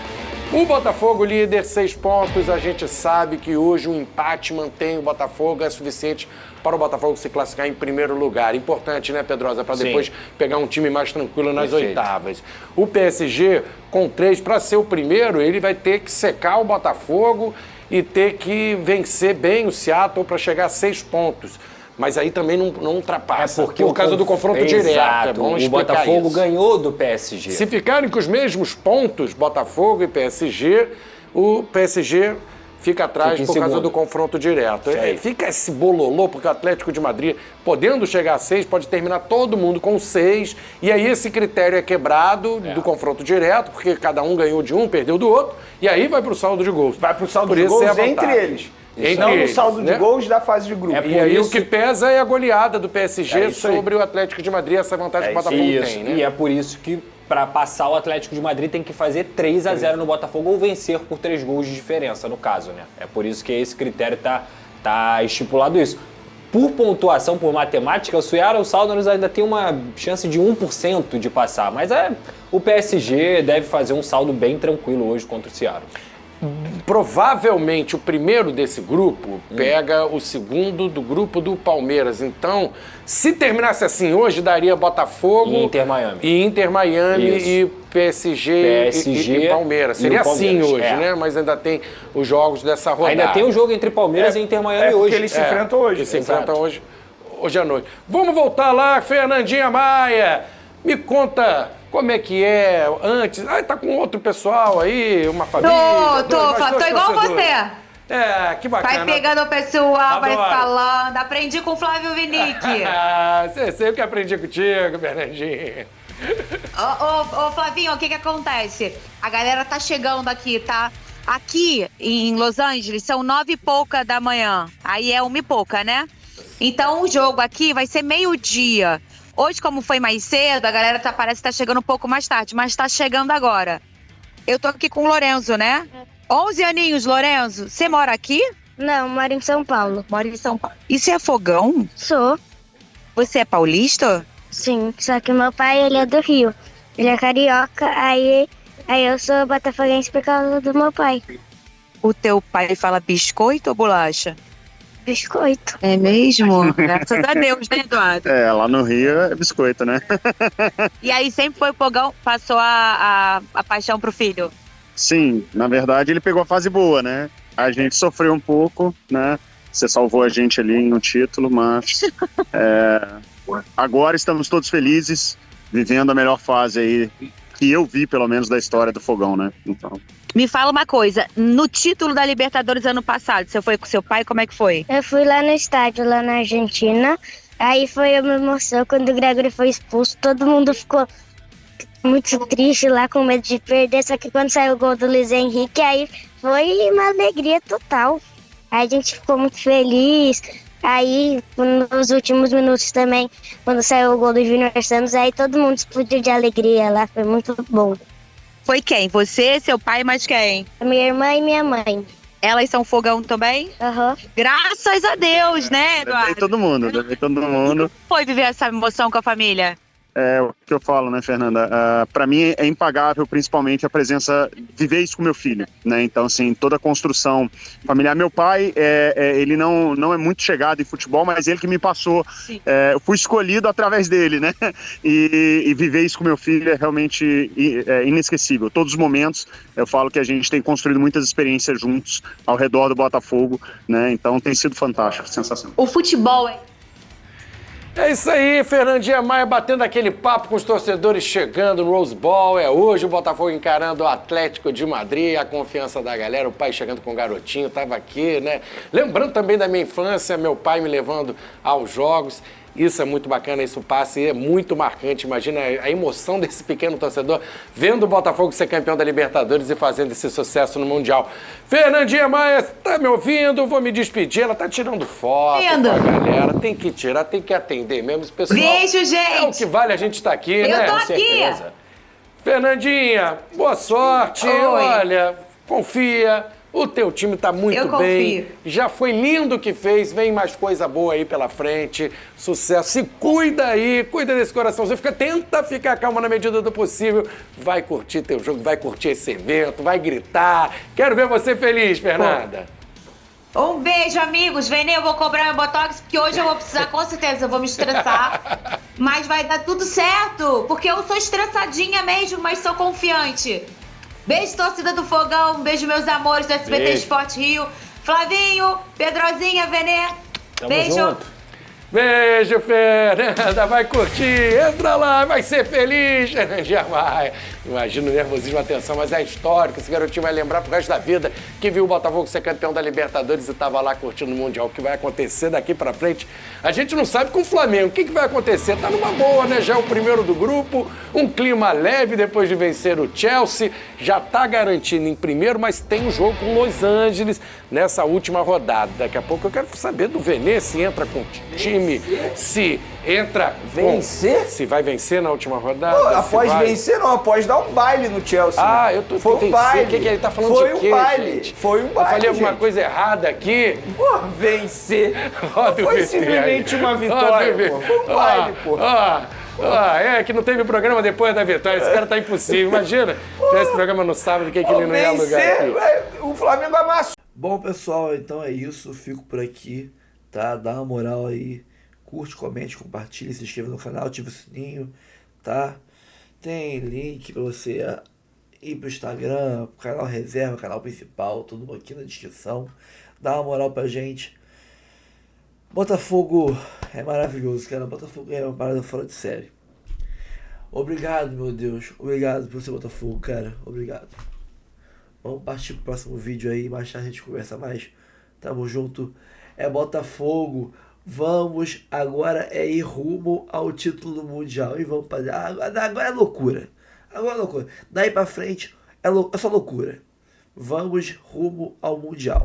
O Botafogo líder, 6 pontos. A gente sabe que hoje o empate mantém o Botafogo, é suficiente para o Botafogo se classificar em primeiro lugar. Importante, né, Pedrosa? Para depois pegar um time mais tranquilo nas oitavas. O PSG, com 3, para ser o primeiro, ele vai ter que secar o Botafogo e ter que vencer bem o Seattle para chegar a 6 pontos. Mas aí também não ultrapassa, por causa do confronto direto. É bom explicar
o Botafogo
isso.
ganhou do PSG.
Se ficarem com os mesmos pontos, Botafogo e PSG, o PSG fica atrás por causa do confronto direto. Fica esse bololô, porque o Atlético de Madrid, podendo chegar a 6, pode terminar todo mundo com 6, e aí esse critério é quebrado do confronto direto, porque cada um ganhou de um, perdeu do outro, e aí vai pro saldo de gols.
Vai pro saldo de gols entre eles. Não no saldo de gols da fase de grupo.
E aí o que pesa é a goleada do PSG sobre o Atlético de Madrid, essa vantagem que o Botafogo tem, né?
E é por isso que, para passar, o Atlético de Madrid tem que fazer 3-0 no Botafogo ou vencer por 3 gols de diferença, no caso, né? É por isso que esse critério tá estipulado isso. Por pontuação, por matemática, o Seattle Sounders ainda tem uma chance de 1% de passar, mas o PSG deve fazer um saldo bem tranquilo hoje contra o Seattle.
Provavelmente o primeiro desse grupo pega o segundo do grupo do Palmeiras. Então, se terminasse assim hoje, daria Botafogo
e
Inter Miami e PSG e Palmeiras. Seria assim hoje, né? Mas ainda tem os jogos dessa rodada.
Ainda tem o jogo entre Palmeiras e Inter Miami hoje.
Porque eles se enfrentam hoje.
Eles se enfrentam hoje à noite. Vamos voltar lá, Fernandinha Maia. Me conta como é que é antes. Tá com outro pessoal aí, uma família.
Tô igual você.
Que bacana.
Vai pegando o pessoal, vai falando. Aprendi com o Flávio Vinick.
Sei o que aprendi contigo, Fernandinho.
Ô, Flavinho, o que acontece? A galera tá chegando aqui, tá? Aqui em Los Angeles são 9 e pouca da manhã. Aí é 1 e pouca, né? Então o jogo aqui vai ser meio-dia. Hoje, como foi mais cedo, a galera parece que tá chegando um pouco mais tarde, mas tá chegando agora. Eu tô aqui com o Lorenzo, né? 11 aninhos, Lorenzo. Você mora aqui?
Não, moro em São Paulo.
Mora em São Paulo. E você é fogão?
Sou.
Você é paulista?
Sim, só que meu pai, ele é do Rio. Ele é carioca, aí eu sou botafoguense por causa do meu pai.
O teu pai fala biscoito ou bolacha?
Biscoito.
É mesmo? Graças a Deus, né, Eduardo?
Lá no Rio é biscoito, né?
E aí sempre foi o fogão, passou a paixão pro filho?
Sim, na verdade ele pegou a fase boa, né? A gente sofreu um pouco, né? Você salvou a gente ali em um título, mas agora estamos todos felizes, vivendo a melhor fase aí que eu vi, pelo menos, da história do Fogão, né? Então...
Me fala uma coisa, no título da Libertadores ano passado, você foi com seu pai, como é que foi?
Eu fui lá no estádio, lá na Argentina, aí foi uma emoção, quando o Gregory foi expulso, todo mundo ficou muito triste lá, com medo de perder, só que quando saiu o gol do Luiz Henrique, aí foi uma alegria total. Aí a gente ficou muito feliz, aí nos últimos minutos também, quando saiu o gol do Júnior Santos, aí todo mundo explodiu de alegria lá, foi muito bom.
Foi quem? Você, seu pai, mais quem?
A minha irmã e minha mãe.
Elas são fogão também?
Aham.
Graças a Deus, né, Eduardo?
Levei todo mundo.
Foi viver essa emoção com a família?
É o que eu falo, né, Fernanda? Para mim é impagável, principalmente a presença, viver isso com meu filho, né? Então, assim, toda a construção familiar. Meu pai, ele não é muito chegado em futebol, mas ele que me passou. Eu fui escolhido através dele, né? E viver isso com meu filho é realmente inesquecível. Todos os momentos, eu falo que a gente tem construído muitas experiências juntos ao redor do Botafogo, né? Então tem sido fantástico, sensacional.
O futebol
É isso aí, Fernandinha Maia batendo aquele papo com os torcedores chegando no Rose Bowl. É hoje o Botafogo encarando o Atlético de Madrid, a confiança da galera, o pai chegando com o garotinho, tava aqui, né? Lembrando também da minha infância, meu pai me levando aos jogos. Isso é muito bacana, isso passa e é muito marcante. Imagina a emoção desse pequeno torcedor vendo o Botafogo ser campeão da Libertadores e fazendo esse sucesso no Mundial. Fernandinha Maia, tá me ouvindo? Vou me despedir. Ela tá tirando foto com a galera. Tem que tirar, tem que atender mesmo. Pessoal,
beijo, gente!
É o que vale a gente estar aqui, né?
Eu tô aqui!
Fernandinha, boa sorte.
Oi.
Olha, confia. O teu time tá muito bem. Já foi lindo o que fez. Vem mais coisa boa aí pela frente. Sucesso. Se cuida aí. Cuida desse coraçãozinho. Tenta ficar calma na medida do possível. Vai curtir teu jogo. Vai curtir esse evento. Vai gritar. Quero ver você feliz, Fernanda.
Um beijo, amigos. Vem, eu vou cobrar meu botox, porque hoje eu vou precisar, com certeza. Eu vou me estressar. Mas vai dar tudo certo. Porque eu sou estressadinha mesmo, mas sou confiante. Beijo, torcida do Fogão. Beijo, meus amores do SBT
Beijo.
Esporte Rio. Flavinho, Pedrozinha, Venê.
Tamo
Beijo.
junto.
Beijo, Fernanda, vai curtir, entra lá, vai ser feliz. Jamais. Imagina o nervosismo, atenção, mas é histórico. Esse garotinho vai lembrar pro resto da vida que viu o Botafogo ser campeão da Libertadores e tava lá curtindo o Mundial. O que vai acontecer daqui pra frente, a gente não sabe com o Flamengo. O que vai acontecer? Tá numa boa, né? Já é o primeiro do grupo, um clima leve depois de vencer o Chelsea. Já tá garantindo em primeiro, mas tem um jogo com Los Angeles nessa última rodada. Daqui a pouco eu quero saber do Venê se entra com time, se entra
Vencer?
se vai vencer na última rodada.
Pô,
se
após
vai...
vencer, não, após dar um baile no Chelsea.
Ah,
né?
eu tô
Foi um
vencer.
baile.
O que ele tá falando
Foi
de quê,
um baile.
gente?
Foi um baile.
Eu falei alguma
gente.
coisa errada aqui?
Pô, vencer.
Roda o
Foi
VT
simplesmente
aí.
uma
Roda o
vitória,
VT.
pô. Foi um baile, pô.
É que não teve programa depois da vitória. Esse cara tá impossível. Imagina, se tivesse programa no sábado, que ele não ia alugar aqui.
O Flamengo amassou.
Bom, pessoal, então é isso. Fico por aqui, tá? Dá uma moral aí. Curte, comente, compartilhe, se inscreva no canal, ativa o sininho, tá? Tem link pra você ir pro Instagram, pro canal reserva, canal principal, tudo aqui na descrição. Dá uma moral pra gente. Botafogo é maravilhoso, cara. Botafogo é uma parada fora de série. Obrigado, meu Deus. Obrigado por ser Botafogo, cara. Obrigado. Vamos partir pro próximo vídeo aí. Mais tarde a gente conversa mais. Tamo junto. É Botafogo. Vamos agora ir rumo ao título mundial. E vamos fazer. Agora é loucura. Agora é loucura. Daí pra frente é só loucura. Vamos rumo ao mundial.